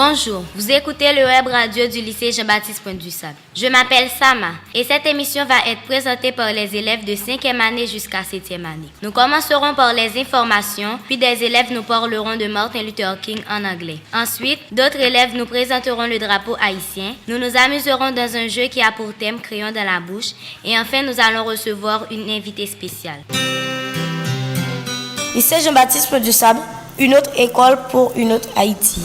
Bonjour, vous écoutez le web radio du lycée Jean-Baptiste Pointe-du-Sable. Je m'appelle Sama et cette émission va être présentée par les élèves de 5e année jusqu'à 7e année. Nous commencerons par les informations, puis des élèves nous parleront de Martin Luther King en anglais. Ensuite, d'autres élèves nous présenteront le drapeau haïtien. Nous nous amuserons dans un jeu qui a pour thème Crayon dans la bouche. Et enfin, nous allons recevoir une invitée spéciale. Lycée Jean-Baptiste Pointe-du-Sable, une autre école pour une autre Haïti.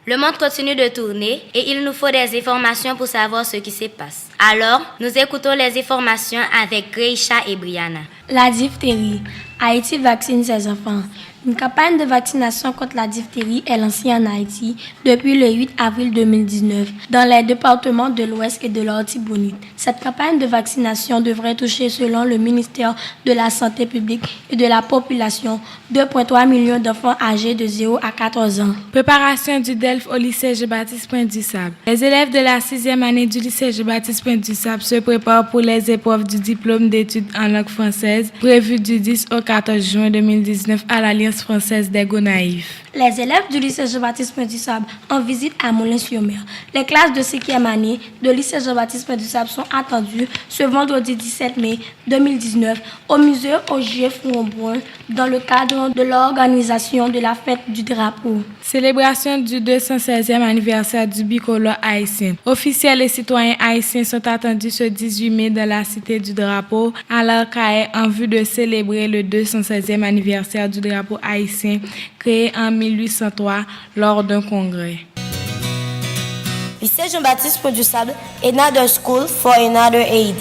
Le monde continue de tourner et il nous faut des informations pour savoir ce qui se passe. Alors, nous écoutons les informations avec Greisha et Brianna. La diphtérie. Haïti vaccine ses enfants. Une campagne de vaccination contre la diphtérie est lancée en Haïti depuis le 8 avril 2019 dans les départements de l'Ouest et de l'Artibonite. Cette campagne de vaccination devrait toucher, selon le ministère de la Santé publique et de la Population, 2,3 millions d'enfants âgés de 0 à 14 ans. Préparation du DELF au lycée Jean-Baptiste Pointe-du-Sable. Les élèves de la 6e année du lycée Jean-Baptiste Pointe-du-Sable se préparent pour les épreuves du diplôme d'études en langue française prévues du 10 au 14 juin 2019 à l'Alliance française des Gonaïves. Les élèves du lycée Jean-Baptiste Pointe-du-Sable en visite à Moulins-sur-Mer. Les classes de 5e année de lycée Jean-Baptiste Pointe-du-Sable sont attendues ce vendredi 17 mai 2019 au musée Ogier Fouron-Brun dans le cadre de l'organisation de la fête du drapeau. Célébration du 216e anniversaire du bicolore haïtien. Officiels et citoyens haïtiens sont attendus ce 18 mai dans la cité du drapeau à l'Arcahaie en vue de célébrer le 216e anniversaire du drapeau haïtien créé en 1803 lors d'un congrès. Lycée Jean-Baptiste Pointe-du-Sable, another school for another AD.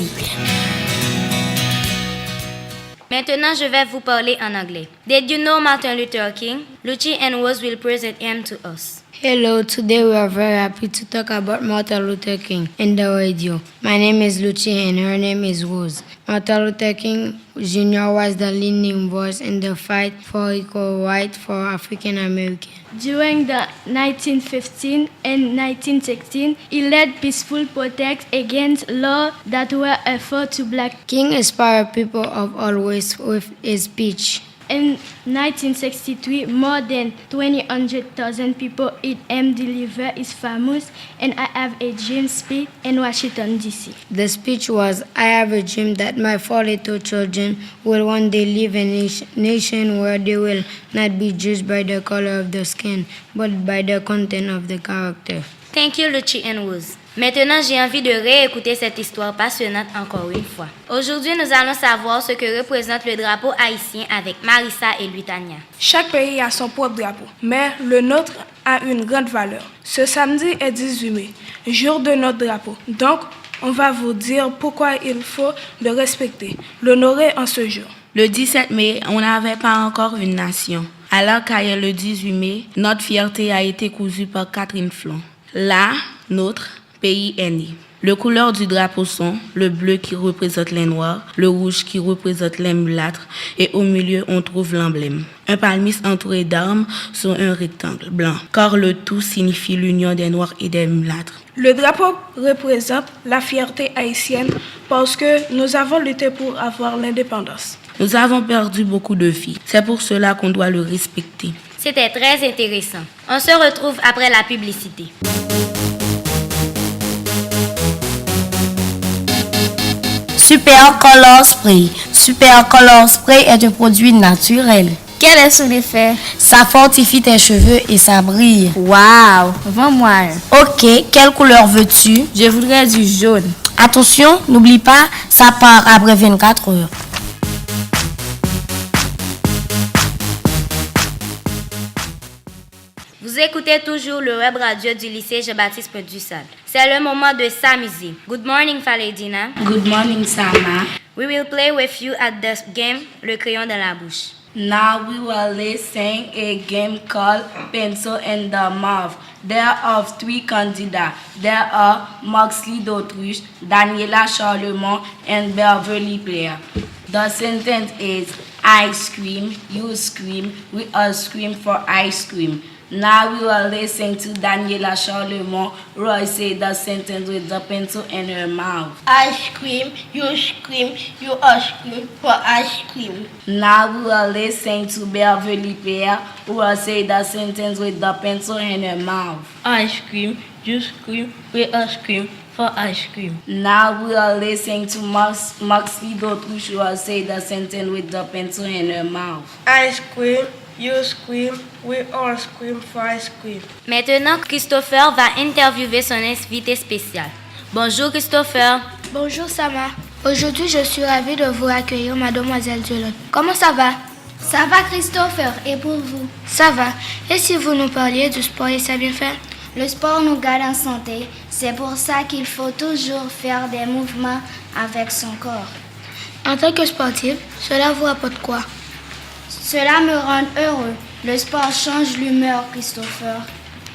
Maintenant, je vais vous parler en anglais. Did you know Martin Luther King? Lucy and Rose will present him to us. Hello, today we are very happy to talk about Martin Luther King in the radio. My name is Lucy and her name is Rose. Martin Luther King Jr. was the leading voice in the fight for equal rights for African Americans. During the 1915 and 1916, he led peaceful protests against laws that were unfair to black. King inspired people of all races with his speech. In 1963, more than 200,000 people in him delivered his famous "And I Have a Dream" speech in Washington, D.C. The speech was, "I have a dream that my 4 little children will one day live in a nation where they will not be judged by the color of the skin, but by the content of the character." Thank you, Lucy and Rose. Maintenant, j'ai envie de réécouter cette histoire passionnante encore une fois. Aujourd'hui, nous allons savoir ce que représente le drapeau haïtien avec Marissa et Lutania. Chaque pays a son propre drapeau, mais le nôtre a une grande valeur. Ce samedi est 18 mai, jour de notre drapeau. Donc, on va vous dire pourquoi il faut le respecter, l'honorer en ce jour. Le 17 mai, on n'avait pas encore une nation. Alors qu'ailleurs le 18 mai, notre fierté a été cousue par Catherine Flon. Là, notre pays est né. Les couleurs du drapeau sont le bleu qui représente les noirs, le rouge qui représente les mulâtres et au milieu on trouve l'emblème. Un palmis entouré d'armes sur un rectangle blanc, car le tout signifie l'union des noirs et des mulâtres. Le drapeau représente la fierté haïtienne parce que nous avons lutté pour avoir l'indépendance. Nous avons perdu beaucoup de vies, c'est pour cela qu'on doit le respecter. C'était très intéressant. On se retrouve après la publicité. Super Color Spray. Super Color Spray est un produit naturel. Quel est son effet? Ça fortifie tes cheveux et ça brille. Waouh! Vends-moi. Ok, quelle couleur veux-tu? Je voudrais du jaune. Attention, n'oublie pas, ça part après 24 heures. Vous écoutez toujours le web radio du lycée Jean-Baptiste Pointe-du-Sable. C'est le moment de s'amuser. Good morning, Faledina. Good morning, Sama. We will play with you at the game Le Crayon dans la bouche. Now we will sing a game called Pencil in the Mouth. There are 3 candidates. There are Moxley d'Autruche, Daniela Charlemont, and Beverly Blair. The sentence is, I scream, you scream, we all scream for ice cream. Now we will listen to Daniela Charlemont say the sentence with the pencil in her mouth. I scream, you scream for ice cream. Now we will listen to Beverly Pierre who will say the sentence with the pencil in her mouth. I scream, you scream, we all scream for ice cream. Now we are listening to Maxie Dautruche who will say the sentence with the pencil in her mouth. I scream, you scream, we all scream for ice cream. Maintenant, Christopher va interviewer son invité spécial. Bonjour Christopher. Bonjour Sama. Aujourd'hui, je suis ravie de vous accueillir, mademoiselle Violette. Comment ça va? Ça va Christopher, et pour vous? Ça va. Et si vous nous parliez du sport et ses bienfaits? Le sport nous garde en santé. C'est pour ça qu'il faut toujours faire des mouvements avec son corps. En tant que sportif, cela vous apporte quoi? Cela me rend heureux. Le sport change l'humeur, Christopher.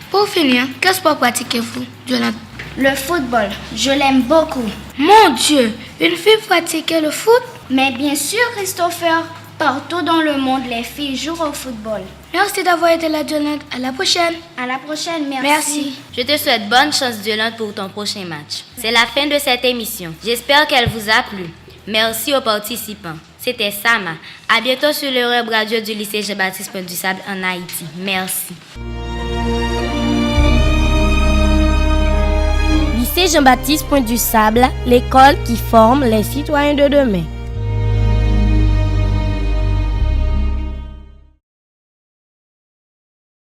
Pour finir, quel sport pratiquez-vous, Jonathan? Le football. Je l'aime beaucoup. Mon Dieu, une fille pratique le foot? Mais bien sûr, Christopher. Partout dans le monde, les filles jouent au football. Merci d'avoir été là, Jonathan. À la prochaine. À la prochaine, merci. Merci. Je te souhaite bonne chance, Jonathan, pour ton prochain match. C'est la fin de cette émission. J'espère qu'elle vous a plu. Merci aux participants. C'était Sama. À bientôt sur le web radio du lycée Jean-Baptiste Pointe du Sable en Haïti. Merci. Lycée Jean-Baptiste Pointe du Sable, l'école qui forme les citoyens de demain.